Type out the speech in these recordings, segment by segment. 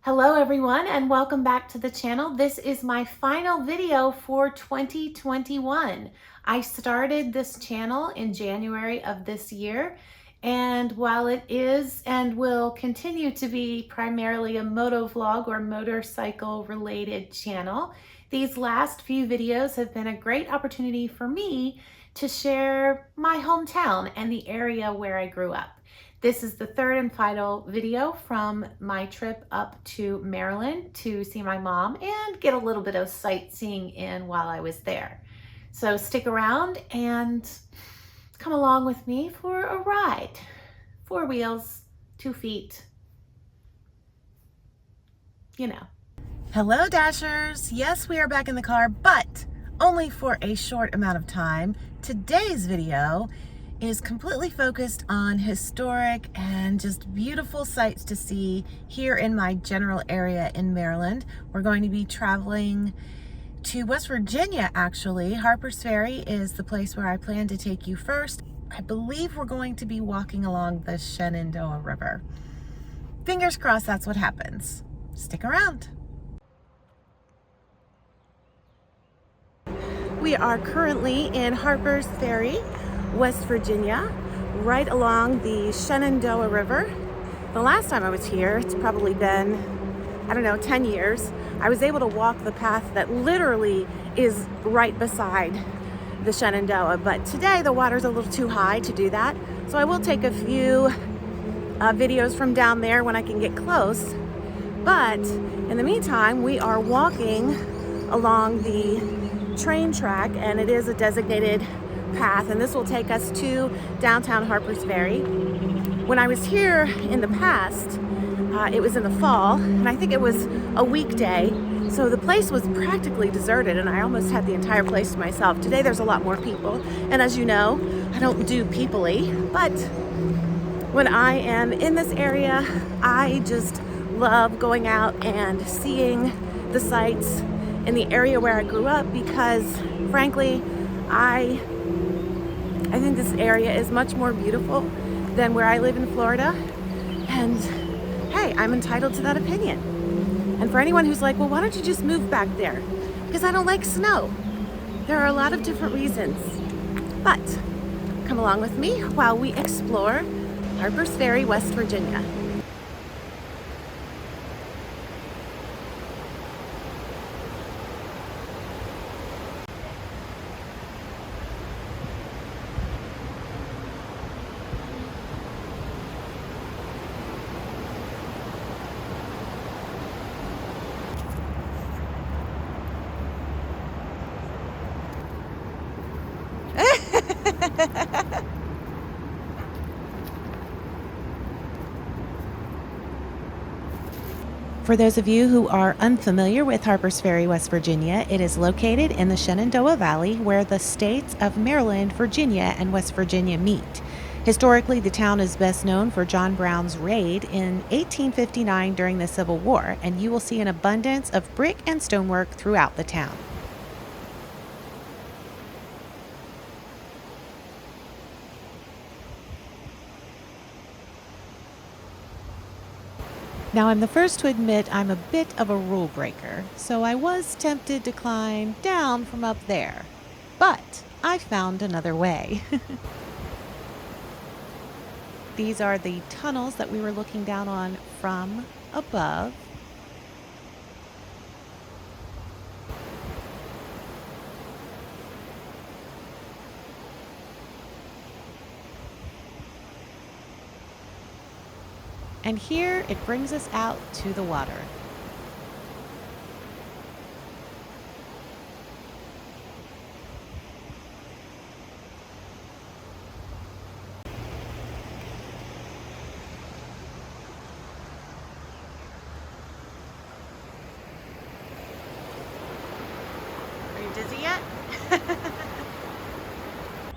Hello everyone and welcome back to the channel. This is my final video for 2021. I started this channel in January of this year, and while it is and will continue to be primarily a motovlog or motorcycle related channel, these last few videos have been a great opportunity for me to share my hometown and the area where I grew up. This is the third and final video from my trip up to Maryland to see my mom and get a little bit of sightseeing in while I was there. So stick around and come along with me for a ride. 4 wheels, 2 feet, you know. Hello Dashers! Yes, we are back in the car, but only for a short amount of time. Today's video is completely focused on historic and just beautiful sights to see here in my general area in Maryland. We're going to be traveling to West Virginia, actually. Harpers Ferry is the place where I plan to take you first. I believe we're going to be walking along the Shenandoah River. Fingers crossed that's what happens. Stick around. We are currently in Harpers Ferry, West Virginia, right along the Shenandoah River. The last time I was here, it's probably been, I don't know, 10 years. I was able to walk the path that literally is right beside the Shenandoah, but today the water's a little too high to do that. So I will take a few videos from down there when I can get close. But in the meantime, we are walking along the train track, and it is a designated path, and this will take us to downtown Harpers Ferry. When I was here in the past, it was in the fall, and I think it was a weekday, so the place was practically deserted, and I almost had the entire place to myself. Today there's a lot more people, and as you know, I don't do people-y, but when I am in this area, I just love going out and seeing the sights in the area where I grew up, because frankly, I think this area is much more beautiful than where I live in Florida, and hey, I'm entitled to that opinion. And for anyone who's like, well, why don't you just move back there? Because I don't like snow. There are a lot of different reasons, but come along with me while we explore Harpers Ferry, West Virginia. For those of you who are unfamiliar with Harpers Ferry, West Virginia, it is located in the Shenandoah Valley where the states of Maryland, Virginia, and West Virginia meet. Historically, the town is best known for John Brown's raid in 1859 during the Civil War, and you will see an abundance of brick and stonework throughout the town. Now, I'm the first to admit I'm a bit of a rule breaker, so I was tempted to climb down from up there, but I found another way. These are the tunnels that we were looking down on from above. And here it brings us out to the water. Are you dizzy yet?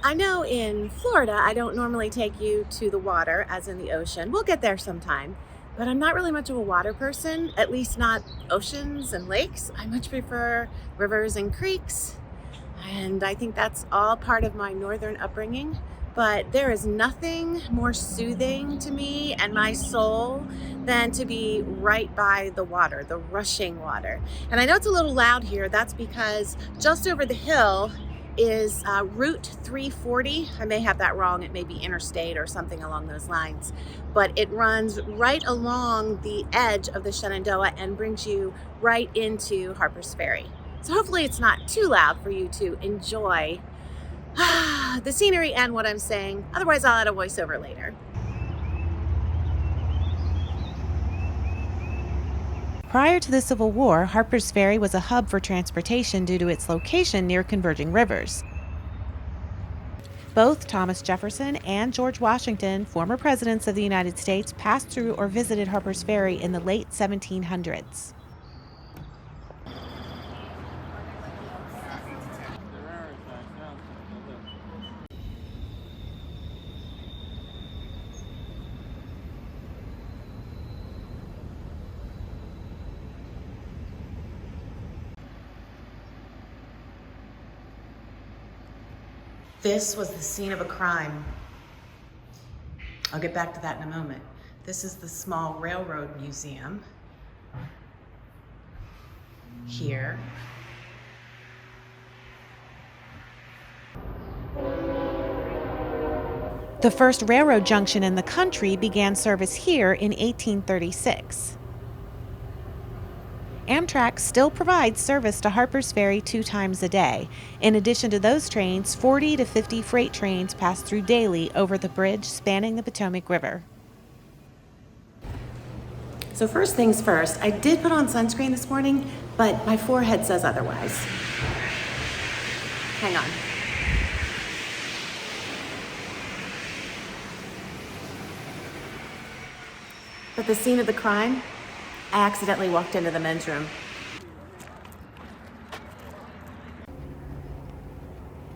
I know in Florida, I don't normally take you to the water, as in the ocean. We'll get there sometime, but I'm not really much of a water person, at least not oceans and lakes. I much prefer rivers and creeks, and I think that's all part of my northern upbringing. but there is nothing more soothing to me and my soul than to be right by the water, the rushing water. And I know it's a little loud here. That's because just over the hill is Route 340. I may have that wrong. It may be interstate or something along those lines, but it runs right along the edge of the Shenandoah and brings you right into Harpers Ferry. So hopefully it's not too loud for you to enjoy the scenery and what I'm saying. Otherwise, I'll add a voiceover later. Prior to the Civil War, Harpers Ferry was a hub for transportation due to its location near converging rivers. Both Thomas Jefferson and George Washington, former presidents of the United States, passed through or visited Harpers Ferry in the late 1700s. This was the scene of a crime. I'll get back to that in a moment. This is the small railroad museum here. The first railroad junction in the country began service here in 1836. Amtrak still provides service to Harpers Ferry 2 times a day. In addition to those trains, 40 to 50 freight trains pass through daily over the bridge spanning the Potomac River. So first things first, I did put on sunscreen this morning, but my forehead says otherwise. Hang on. At the scene of the crime, I accidentally walked into the men's room.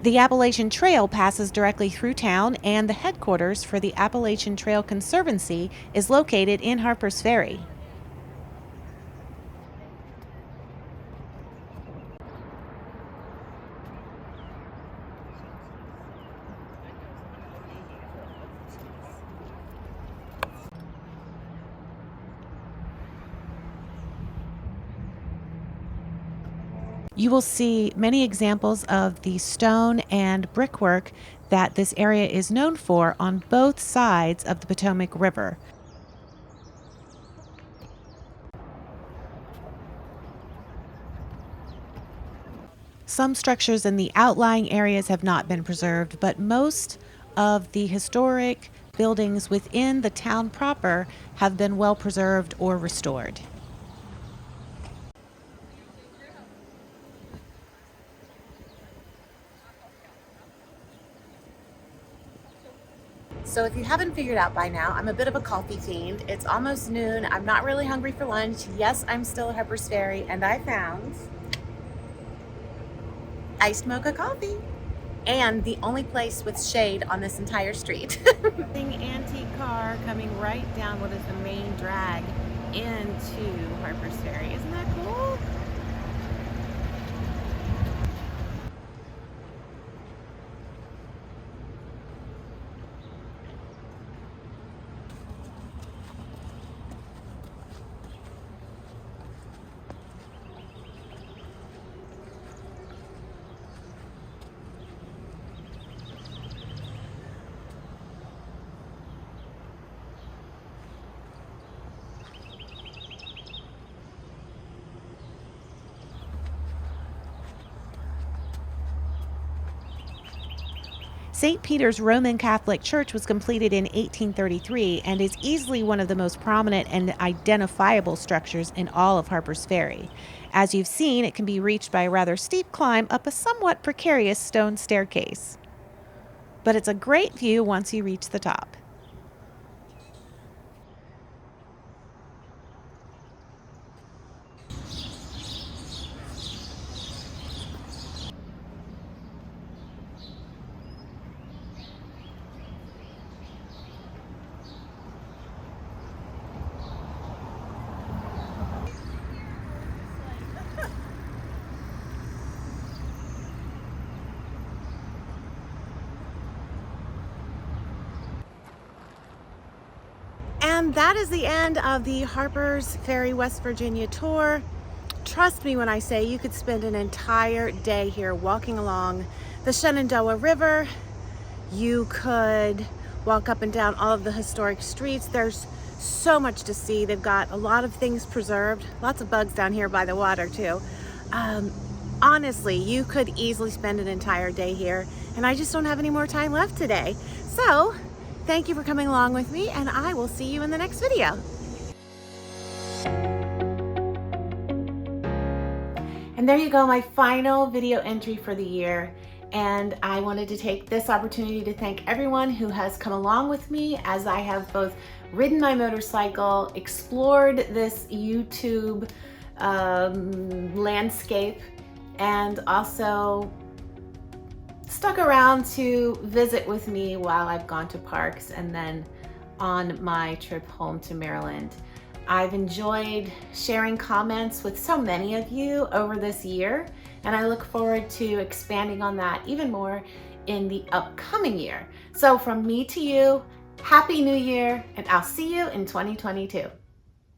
The Appalachian Trail passes directly through town, and the headquarters for the Appalachian Trail Conservancy is located in Harpers Ferry. You will see many examples of the stone and brickwork that this area is known for on both sides of the Potomac River. Some structures in the outlying areas have not been preserved, but most of the historic buildings within the town proper have been well preserved or restored. So if you haven't figured out by now, I'm a bit of a coffee fiend. It's almost noon. I'm not really hungry for lunch. Yes, I'm still at Harpers Ferry, and I found iced mocha coffee. And the only place with shade on this entire street. Antique car coming right down what is the main drag into Harpers Ferry. Isn't that cool? St. Peter's Roman Catholic Church was completed in 1833 and is easily one of the most prominent and identifiable structures in all of Harpers Ferry. As you've seen, it can be reached by a rather steep climb up a somewhat precarious stone staircase. But it's a great view once you reach the top. And that is the end of the Harpers Ferry, West Virginia tour. Trust me when I say you could spend an entire day here walking along the Shenandoah River. You could walk up and down all of the historic streets. There's so much to see. They've got a lot of things preserved. Lots of bugs down here by the water too. Honestly, you could easily spend an entire day here, and I just don't have any more time left today. So, thank you for coming along with me, and I will see you in the next video. And there you go, my final video entry for the year. And I wanted to take this opportunity to thank everyone who has come along with me as I have both ridden my motorcycle, explored this YouTube landscape, and also stuck around to visit with me while I've gone to parks and then on my trip home to Maryland. I've enjoyed sharing comments with so many of you over this year, and I look forward to expanding on that even more in the upcoming year. So from me to you, Happy New Year, and I'll see you in 2022.